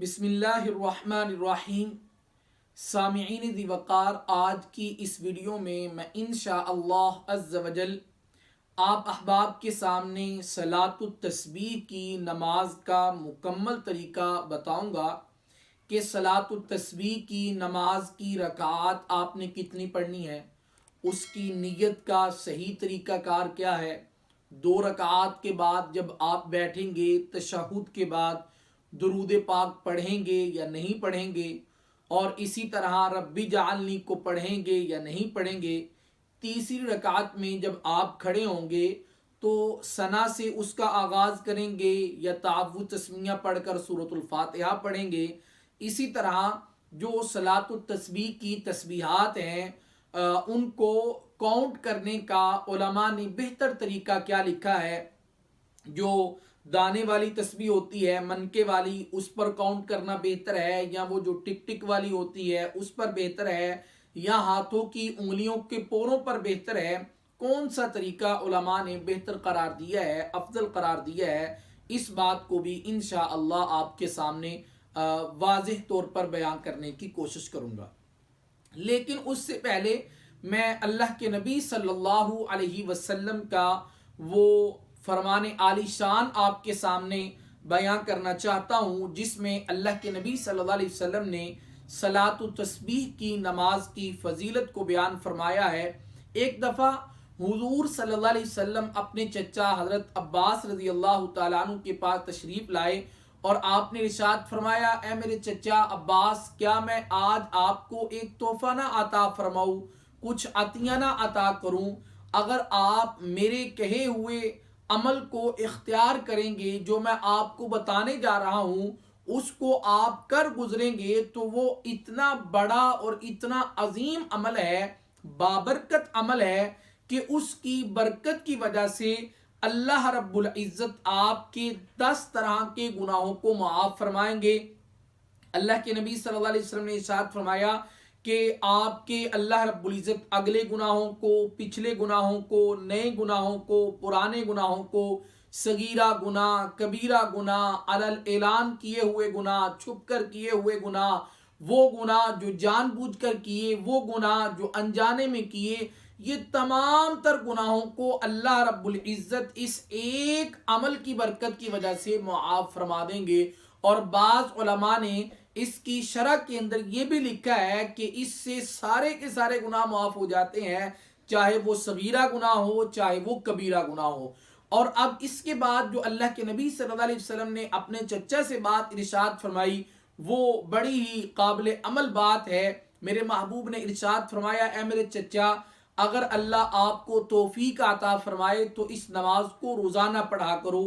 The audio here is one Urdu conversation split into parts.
بسم اللہ الرحمن الرحیم۔ سامعین ذی وقار، آج کی اس ویڈیو میں انشاءاللہ عز و جل آپ احباب کے سامنے صلاۃ التسبیح کی نماز کا مکمل طریقہ بتاؤں گا کہ صلاۃ التسبیح کی نماز کی رکعات آپ نے کتنی پڑھنی ہے، اس کی نیت کا صحیح طریقہ کار کیا ہے، 2 رکعات کے بعد جب آپ بیٹھیں گے تشہد کے بعد درود پاک پڑھیں گے یا نہیں پڑھیں گے، اور اسی طرح ربی جعلنی کو پڑھیں گے یا نہیں پڑھیں گے۔ تیسری رکعت میں جب آپ کھڑے ہوں گے تو ثنا سے اس کا آغاز کریں گے یا تعوذ تسمیہ پڑھ کر سورۃ الفاتحہ پڑھیں گے۔ اسی طرح جو صلاۃ التسبیح کی تسبیحات ہیں ان کو کاؤنٹ کرنے کا علماء نے بہتر طریقہ کیا لکھا ہے۔ جو دانے والی تسبیح ہوتی ہے، منکے والی، اس پر کاؤنٹ کرنا بہتر ہے، یا وہ جو ٹک ٹک والی ہوتی ہے اس پر بہتر ہے، یا ہاتھوں کی انگلیوں کے پوروں پر بہتر ہے، کون سا طریقہ علماء نے بہتر قرار دیا ہے، افضل قرار دیا ہے، اس بات کو بھی انشاءاللہ آپ کے سامنے واضح طور پر بیان کرنے کی کوشش کروں گا۔ لیکن اس سے پہلے میں اللہ کے نبی صلی اللہ علیہ وسلم کا وہ فرمان عالی شان آپ کے سامنے بیان کرنا چاہتا ہوں، جس میں اللہ کے نبی صلی اللہ علیہ وسلم نے صلاۃ التسبیح کی نماز کی فضیلت کو بیان فرمایا ہے۔ ایک دفعہ حضور صلی اللہ علیہ وسلم اپنے چچا حضرت عباس رضی اللہ تعالیٰ عنہ کے پاس تشریف لائے اور آپ نے ارشاد فرمایا، اے میرے چچا عباس، کیا میں آج آپ کو ایک تحفہ نہ عطا فرماؤں، کچھ عطیہ نہ عطا کروں؟ اگر آپ میرے کہے ہوئے عمل کو اختیار کریں گے، جو میں آپ کو بتانے جا رہا ہوں اس کو آپ کر گزریں گے، تو وہ اتنا بڑا اور اتنا عظیم عمل ہے، بابرکت عمل ہے، کہ اس کی برکت کی وجہ سے اللہ رب العزت آپ کے 10 طرح کے گناہوں کو معاف فرمائیں گے۔ اللہ کے نبی صلی اللہ علیہ وسلم نے ارشاد فرمایا کہ آپ کے اللہ رب العزت اگلے گناہوں کو، پچھلے گناہوں کو، نئے گناہوں کو، پرانے گناہوں کو، صغیرہ گناہ، کبیرہ گناہ، علل اعلان کیے ہوئے گناہ، چھپ کر کیے ہوئے گناہ، وہ گناہ جو جان بوجھ کر کیے، وہ گناہ جو انجانے میں کیے، یہ تمام تر گناہوں کو اللہ رب العزت اس ایک عمل کی برکت کی وجہ سے معاف فرما دیں گے۔ اور بعض علماء نے اس کی شرح کے اندر یہ بھی لکھا ہے کہ اس سے سارے کے سارے گناہ معاف ہو جاتے ہیں، چاہے وہ صغیرہ گناہ ہو، چاہے وہ کبیرہ گناہ ہو۔ اور اب اس کے بعد جو اللہ کے نبی صلی اللہ علیہ وسلم نے اپنے چچا سے بات ارشاد فرمائی، وہ بڑی ہی قابل عمل بات ہے۔ میرے محبوب نے ارشاد فرمایا، اے میرے چچا، اگر اللہ آپ کو توفیق عطا فرمائے تو اس نماز کو روزانہ پڑھا کرو،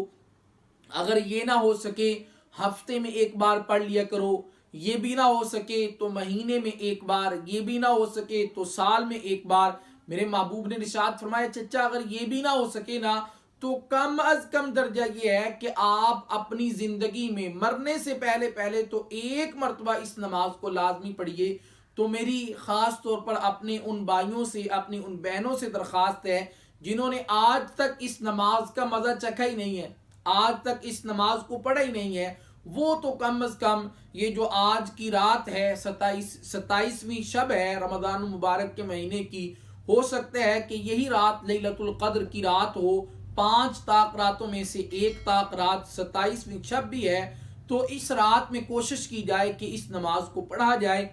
اگر یہ نہ ہو سکے ہفتے میں ایک بار پڑھ لیا کرو، یہ بھی نہ ہو سکے تو مہینے میں ایک بار، یہ بھی نہ ہو سکے تو سال میں ایک بار۔ میرے محبوب نے ارشاد فرمایا، چچا اگر یہ بھی نہ ہو سکے نا تو کم از کم درجہ یہ ہے کہ آپ اپنی زندگی میں مرنے سے پہلے تو ایک مرتبہ اس نماز کو لازمی پڑھیے۔ تو میری خاص طور پر اپنے ان بھائیوں سے، اپنی ان بہنوں سے درخواست ہے جنہوں نے آج تک اس نماز کا مزہ چکھا ہی نہیں ہے، آج تک اس نماز کو پڑھا ہی نہیں ہے، وہ تو کم از کم یہ جو آج کی رات ہے، 27ویں شب ہے رمضان المبارک کے مہینے کی، ہو سکتا ہے کہ یہی رات لیلۃ القدر کی رات ہو، 5 طاق راتوں میں سے ایک طاق رات 27ویں شب بھی ہے، تو اس رات میں کوشش کی جائے کہ اس نماز کو پڑھا جائے۔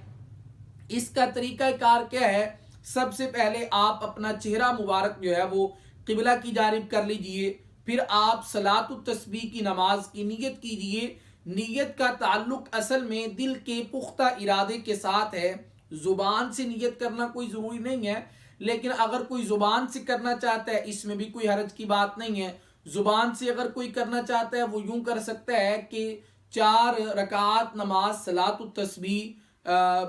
اس کا طریقہ کار کیا ہے؟ سب سے پہلے آپ اپنا چہرہ مبارک جو ہے وہ قبلہ کی جانب کر لیجئے، پھر آپ صلاۃ التسبیح کی نماز کی نیت کیجئے۔ نیت کا تعلق اصل میں دل کے پختہ ارادے کے ساتھ ہے، زبان سے نیت کرنا کوئی ضروری نہیں ہے، لیکن اگر کوئی زبان سے کرنا چاہتا ہے اس میں بھی کوئی حرج کی بات نہیں ہے۔ زبان سے اگر کوئی کرنا چاہتا ہے وہ یوں کر سکتا ہے کہ 4 رکعات نماز صلاۃ التسبیح،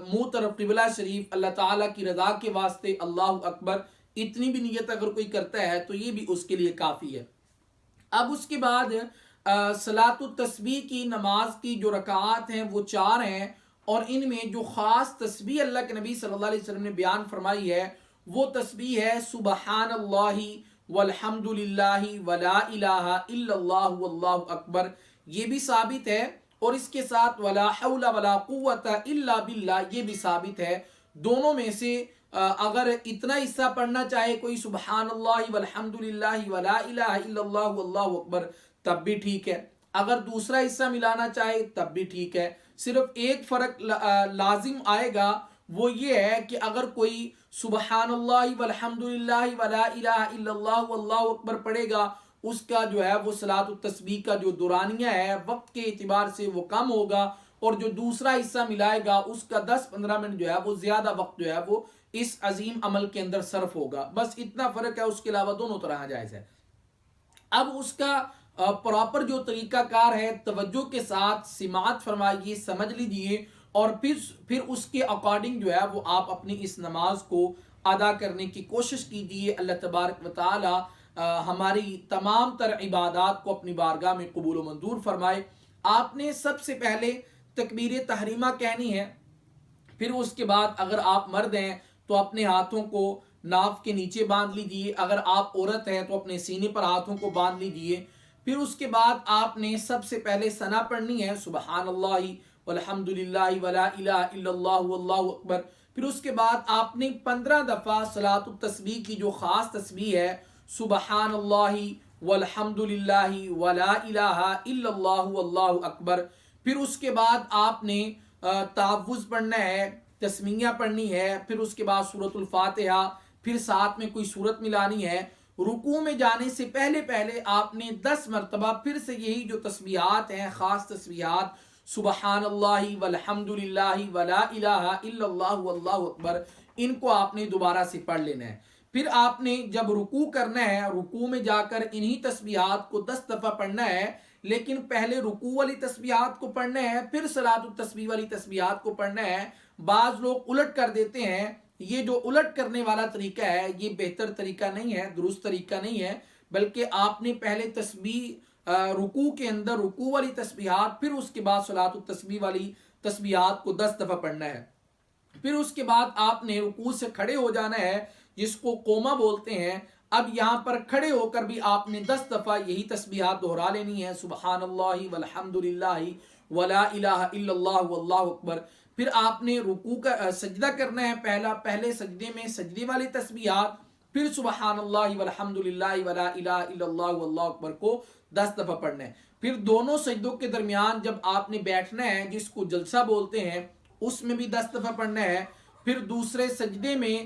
منہ طرف قبلہ شریف، اللہ تعالیٰ کی رضا کے واسطے اللہ اکبر، اتنی بھی نیت اگر کوئی کرتا ہے تو یہ بھی اس کے لیے کافی ہے۔ اب اس کے بعد صلاۃ التسبیح کی نماز کی جو رکعات ہیں وہ 4 ہیں، اور ان میں جو خاص تسبیح اللہ کے نبی صلی اللہ علیہ وسلم نے بیان فرمائی ہے وہ تسبیح ہے سبحان اللہ والحمد للہ ولا الہ الا اللہ واللہ اکبر۔ یہ بھی ثابت ہے اور اس کے ساتھ ولا حول ولا قوت الا باللہ یہ بھی ثابت ہے. دونوں میں سے اگر اتنا حصہ پڑھنا چاہے کوئی سبحان اللہ والحمد للہ ولا الہ الا اللہ واللہ اکبر تب بھی ٹھیک ہے. اگر دوسرا حصہ ملانا چاہے تب بھی ٹھیک ہے. صرف ایک فرق لازم آئے گا، وہ یہ ہے کہ اگر کوئی سبحان اللہ والحمد للہ ولا الہ الا اللہ واللہ اکبر پڑھے گا، اس کا جو ہے وہ صلاۃ التسبیح کا جو دورانیہ ہے وقت کے اعتبار سے وہ کم ہوگا، اور جو دوسرا حصہ ملائے گا اس کا 10-15 منٹ جو ہے وہ زیادہ وقت جو ہے وہ اس عظیم عمل کے اندر صرف ہوگا. بس اتنا فرق ہے، اس کے علاوہ دونوں طرح جائز ہے. اب اس کا پراپر جو طریقہ کار ہے، توجہ کے ساتھ سماعت فرمائیے، سمجھ لیجئے، اور پھر اس کے اکارڈنگ جو ہے وہ آپ اپنی اس نماز کو ادا کرنے کی کوشش کیجیے. اللہ تبارک و تعالی ہماری تمام تر عبادات کو اپنی بارگاہ میں قبول و منظور فرمائے. آپ نے سب سے پہلے تکبیر تحریمہ کہنی ہے، پھر اس کے بعد اگر آپ مرد ہیں تو اپنے ہاتھوں کو ناف کے نیچے باندھ لیجئے، اگر آپ عورت ہیں تو اپنے سینے پر ہاتھوں کو باندھ لیجئے. پھر اس کے بعد آپ نے سب سے پہلے ثنا پڑھنی ہے، سبحان اللہ والحمد للہ ولا الہ الا اللہ واللہ اکبر. پھر اس کے بعد آپ نے 15 دفعہ صلاۃ التسبیح کی جو خاص تسبیح ہے، سبحان اللہ والحمد للہ ولا الہ الا اللہ واللہ اکبر. پھر اس کے بعد آپ نے تعوذ پڑھنا ہے، تسمیہ پڑھنی ہے، پھر اس کے بعد سورۃ الفاتحہ، پھر ساتھ میں کوئی سورت ملانی ہے. رکوع میں جانے سے پہلے آپ نے 10 مرتبہ پھر سے یہی جو تسبیحات ہیں، خاص تسبیحات، سبحان اللہ والحمد للہ ولا الہ الا اللہ واللہ اکبر، ان کو آپ نے دوبارہ سے پڑھ لینا ہے. پھر آپ نے جب رکوع کرنا ہے، رکوع میں جا کر انہی تسبیحات کو 10 دفعہ پڑھنا ہے، لیکن پہلے رکوع والی تسبیحات کو پڑھنا ہے، پھر صلاۃ التسبیح والی تسبیحات کو پڑھنا ہے. بعض لوگ الٹ کر دیتے ہیں. یہ جو الٹ کرنے والا طریقہ ہے یہ بہتر طریقہ نہیں ہے، درست طریقہ نہیں ہے، بلکہ آپ نے پہلے تسبیح رکوع کے اندر رکوع والی تسبیحات، پھر اس کے بعد صلاۃ التسبیح والی تسبیحات کو 10 دفعہ پڑھنا ہے. پھر اس کے بعد آپ نے رکوع سے کھڑے ہو جانا ہے، جس کو قومہ بولتے ہیں. اب یہاں پر کھڑے ہو کر بھی آپ نے 10 دفعہ یہی تسبیحات دہرا لینی ہے، سبحان اللہ والحمد للہ ولا الہ الا اللہ واللہ اکبر. پھر آپ نے رکوع کا سجدہ کرنا ہے، پہلے سجدے میں سجدے والی تسبیحات، پھر سبحان اللہ والحمد للہ ولا الہ الا اللہ واللہ اکبر کو 10 دفعہ پڑھنا ہے. پھر دونوں سجدوں کے درمیان جب آپ نے بیٹھنا ہے، جس کو جلسہ بولتے ہیں، اس میں بھی 10 دفعہ پڑھنا ہے. پھر دوسرے سجدے میں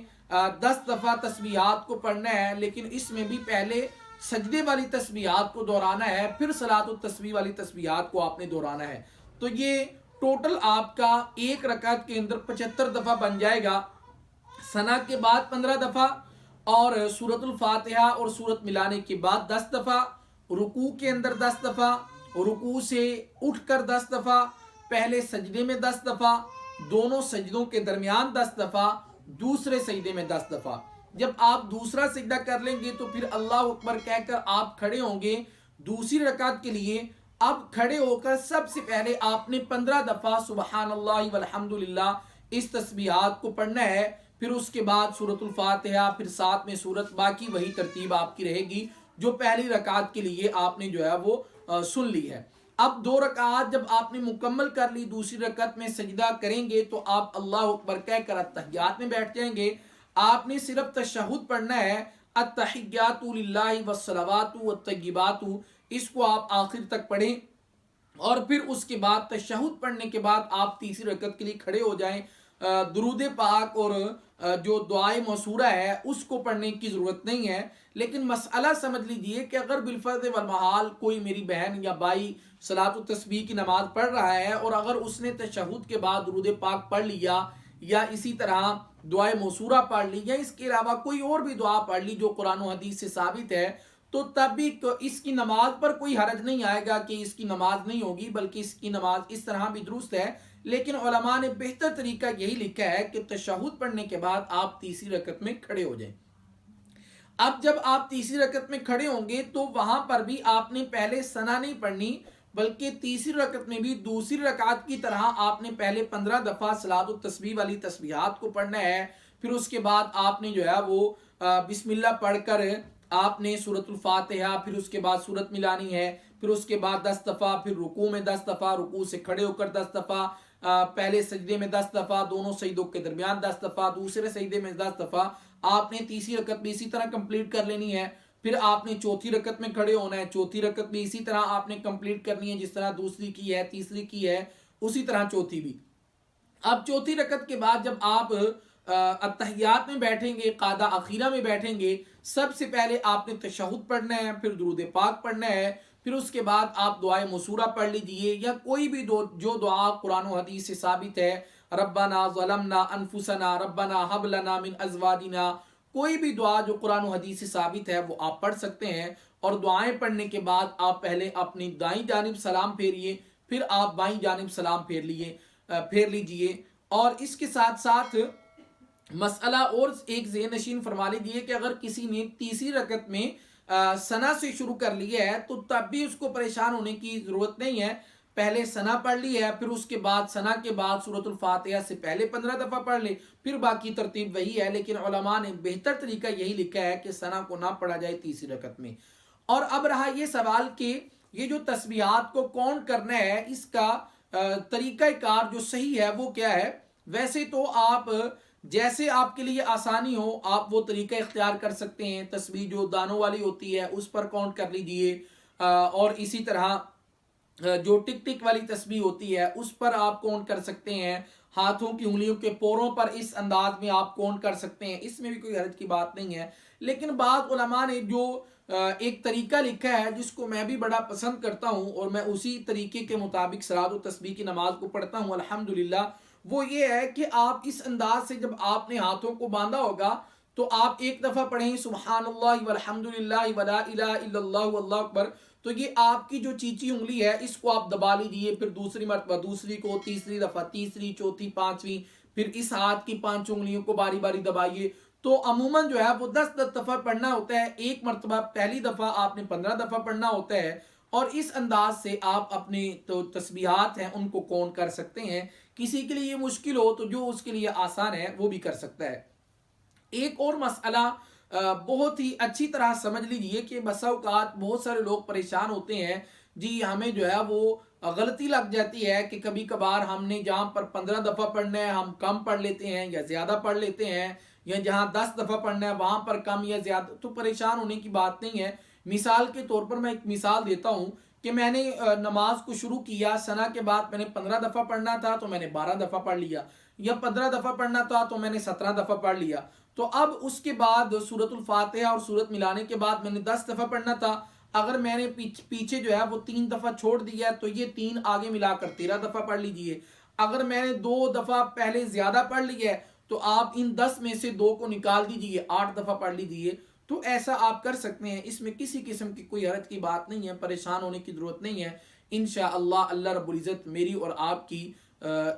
10 دفعہ تسبیحات کو پڑھنا ہے، لیکن اس میں بھی پہلے سجدے والی تسبیحات کو دہرانا ہے، پھر صلاۃ التسبیح والی تسبیحات کو آپ نے دہرانا ہے. تو یہ ٹوٹل آپ کا ایک رکعت کے اندر 75 دفعہ بن جائے گا. ثنا کے بعد 15 دفعہ، اور سورۃ الفاتحہ اور سورت ملانے کے بعد 10 دفعہ، رکوع کے اندر 10 دفعہ، رکوع سے اٹھ کر 10 دفعہ، پہلے سجدے میں 10 دفعہ، دونوں سجدوں کے درمیان 10 دفعہ، دوسرے سجدے میں 10 دفعہ. جب آپ دوسرا سجدہ کر لیں گے تو پھر اللہ اکبر کہہ کر آپ کھڑے ہوں گے دوسری رکعت کے لیے. اب کھڑے ہو کر سب سے پہلے آپ نے 15 دفعہ سبحان اللہ والحمد للہ اس تسبیحات کو پڑھنا ہے. پھر اس کے بعد سورۃ الفاتحہ، پھر ساتھ میں سورت، باقی وہی ترتیب آپ کی رہے گی جو پہلی رکعت کے لیے آپ نے جو ہے وہ سن لی ہے. اب 2 رکعات جب آپ نے مکمل کر لی، دوسری رکعت میں سجدہ کریں گے تو آپ اللہ اکبر کہہ کر التحیات میں بیٹھ جائیں گے. آپ نے صرف تشہد پڑھنا ہے، التحیات للہ والصلوات والطیبات، اس کو آپ آخر تک پڑھیں. اور پھر اس کے بعد تشہد پڑھنے کے بعد آپ تیسری رکعت کے لیے کھڑے ہو جائیں. درود پاک اور جو دعائے موصورہ ہے اس کو پڑھنے کی ضرورت نہیں ہے. لیکن مسئلہ سمجھ لیجئے کہ اگر بالفرض والمحال کوئی میری بہن یا بھائی صلاۃ التسبیح کی نماز پڑھ رہا ہے، اور اگر اس نے تشہد کے بعد درود پاک پڑھ لیا، یا اسی طرح دعائے موصورہ پڑھ لی، یا اس کے علاوہ کوئی اور بھی دعا پڑھ لی جو قرآن و حدیث سے ثابت ہے، تو تب بھی اس کی نماز پر کوئی حرج نہیں آئے گا کہ اس کی نماز نہیں ہوگی، بلکہ اس کی نماز اس طرح بھی درست ہے. لیکن علماء نے بہتر طریقہ یہی لکھا ہے کہ تشہد پڑھنے کے بعد آپ تیسری رکعت میں کھڑے ہو جائیں. اب جب آپ تیسری رکعت میں کھڑے ہوں گے تو وہاں پر بھی آپ نے پہلے ثنا نہیں پڑھنی، بلکہ تیسری رکعت میں بھی دوسری رکعت کی طرح آپ نے پہلے 15 دفعہ صلاۃ التسبیح والی تسبیحات کو پڑھنا ہے. پھر اس کے بعد آپ نے جو ہے وہ بسم اللہ پڑھ کر آپ نے سورۃ الفاتحہ، پھر اس کے بعد سورت ملانی ہے، پھر اس کے بعد 10 دفعہ، پھر رکوع میں 10 دفعہ، رکوع سے کھڑے ہو کر 10 دفعہ، پہلے سجدے میں 10 دفعہ، دونوں سجدوں کے درمیان 10 دفعہ، دوسرے سجدے میں 10 دفعہ. آپ نے تیسری رکعت بھی اسی طرح کمپلیٹ کر لینی ہے. پھر آپ نے چوتھی رکعت میں کھڑے ہونا ہے، چوتھی رکعت بھی اسی طرح آپ نے کمپلیٹ کرنی ہے، جس طرح دوسری کی ہے، تیسری کی ہے، اسی طرح چوتھی بھی. اب چوتھی رکعت کے بعد جب آپ اتحیات میں بیٹھیں گے، قاعدہ اخیرہ میں بیٹھیں گے، سب سے پہلے آپ نے تشہد پڑھنا ہے، پھر درود پاک پڑھنا ہے، پھر اس کے بعد آپ دعائے مسورہ پڑھ لیجئے، یا کوئی بھی جو دعا قرآن و حدیث سے ثابت ہے، ربنا ظلمنا انفسنا ربنا حب لنا من ازواجنا، کوئی بھی دعا جو قرآن و حدیث سے ثابت ہے وہ آپ پڑھ سکتے ہیں. اور دعائیں پڑھنے کے بعد آپ پہلے اپنی دائیں جانب سلام پھیریے، پھر آپ بائیں جانب سلام پھیر لیجئے. اور اس کے ساتھ ساتھ مسئلہ اور ایک ذہن نشین فرما لیجئے کہ اگر کسی نے تیسری رکعت میں ثنا سے شروع کر لیا ہے تو تب بھی اس کو پریشان ہونے کی ضرورت نہیں ہے. پہلے ثنا پڑھ لی ہے، پھر اس کے بعد ثنا کے بعد سورۃ الفاتحہ سے پہلے 15 دفعہ پڑھ لے، پھر باقی ترتیب وہی ہے. لیکن علماء نے بہتر طریقہ یہی لکھا ہے کہ ثنا کو نہ پڑھا جائے تیسری رکعت میں. اور اب رہا یہ سوال کہ یہ جو تسبیحات کو کون کرنا ہے، اس کا طریقہ کار جو صحیح ہے وہ کیا ہے. ویسے تو آپ جیسے آپ کے لیے آسانی ہو آپ وہ طریقہ اختیار کر سکتے ہیں. تسبیح جو دانوں والی ہوتی ہے اس پر کاؤنٹ کر لیجئے، اور اسی طرح جو ٹک ٹک والی تسبیح ہوتی ہے اس پر آپ کاؤنٹ کر سکتے ہیں. ہاتھوں کی انگلیوں کے پوروں پر اس انداز میں آپ کاؤنٹ کر سکتے ہیں، اس میں بھی کوئی حرج کی بات نہیں ہے. لیکن بعض علماء نے جو ایک طریقہ لکھا ہے جس کو میں بھی بڑا پسند کرتا ہوں، اور میں اسی طریقے کے مطابق صلاۃ التسبیح کی نماز کو پڑھتا ہوں الحمدللہ، وہ یہ ہے کہ آپ اس انداز سے جب آپ نے ہاتھوں کو باندھا ہوگا تو آپ ایک دفعہ پڑھیں سبحان اللہ والحمدللہ ولا الہ الا اللہ واللہ اکبر. تو یہ آپ کی جو چیچی انگلی ہے اس کو آپ دبا لیجئے، پھر دوسری مرتبہ دوسری کو، تیسری دفعہ تیسری، چوتھی پانچویں، پھر اس ہاتھ کی 5 انگلیوں کو باری باری دبائیے. تو عموماً جو ہے وہ 10 دفعہ پڑھنا ہوتا ہے. ایک مرتبہ پہلی دفعہ آپ نے 15 دفعہ پڑھنا ہوتا ہے، اور اس انداز سے آپ اپنی تو تسبیحات ہیں ان کو کون کر سکتے ہیں. کسی کے لیے یہ مشکل ہو تو جو اس کے لیے آسان ہے وہ بھی کر سکتا ہے. ایک اور مسئلہ بہت ہی اچھی طرح سمجھ لیجئے کہ بسا اوقات بہت سارے لوگ پریشان ہوتے ہیں، جی ہمیں جو ہے وہ غلطی لگ جاتی ہے کہ کبھی کبھار ہم نے جہاں پر 15 دفعہ پڑھنا ہے ہم کم پڑھ لیتے ہیں یا زیادہ پڑھ لیتے ہیں، یا جہاں 10 دفعہ پڑھنا ہے وہاں پر کم یا زیادہ. تو پریشان ہونے کی بات نہیں ہے. مثال کے طور پر میں ایک مثال دیتا ہوں کہ میں نے نماز کو شروع کیا، ثنا کے بعد میں نے 15 دفعہ پڑھنا تھا تو میں نے 12 دفعہ پڑھ لیا، یا 15 دفعہ پڑھنا تھا تو میں نے 17 دفعہ پڑھ لیا. تو اب اس کے بعد سورۃ الفاتحہ اور سورت ملانے کے بعد میں نے 10 دفعہ پڑھنا تھا. اگر میں نے پیچھے جو ہے وہ 3 دفعہ چھوڑ دیا تو یہ 3 آگے ملا کر 13 دفعہ پڑھ لیجئے. اگر میں نے 2 دفعہ پہلے زیادہ پڑھ لیا ہے تو آپ ان 10 میں سے 2 کو نکال دیجئے، 8 دفعہ پڑھ لیجئے. تو ایسا آپ کر سکتے ہیں، اس میں کسی قسم کی کوئی حرج کی بات نہیں ہے، پریشان ہونے کی ضرورت نہیں ہے. انشاءاللہ اللہ رب العزت میری اور آپ کی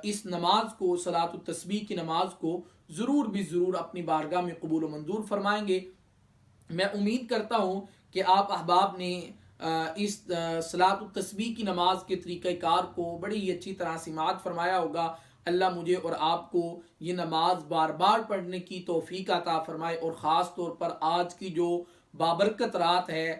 اس نماز کو، صلاۃ التسبیح کی نماز کو ضرور بھی ضرور اپنی بارگاہ میں قبول و منظور فرمائیں گے. میں امید کرتا ہوں کہ آپ احباب نے اس صلاۃ التسبیح کی نماز کے طریقہ کار کو بڑی ہی اچھی طرح سماعت فرمایا ہوگا. اللہ مجھے اور آپ کو یہ نماز بار بار پڑھنے کی توفیق عطا فرمائے، اور خاص طور پر آج کی جو بابرکت رات ہے،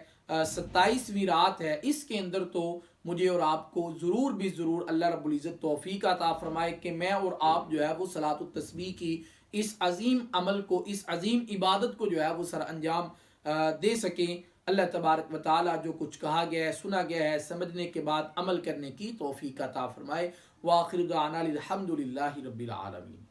27ویں رات ہے، اس کے اندر تو مجھے اور آپ کو ضرور بھی ضرور اللہ رب العزت توفیق عطا فرمائے کہ میں اور آپ جو ہے وہ صلاۃ التسبیح کی اس عظیم عمل کو، اس عظیم عبادت کو جو ہے وہ سر انجام دے سکیں. اللہ تبارک و تعالیٰ جو کچھ کہا گیا ہے، سنا گیا ہے، سمجھنے کے بعد عمل کرنے کی توفیق عطا فرمائے. وآخر دعوانا الحمد للہ رب العالمین.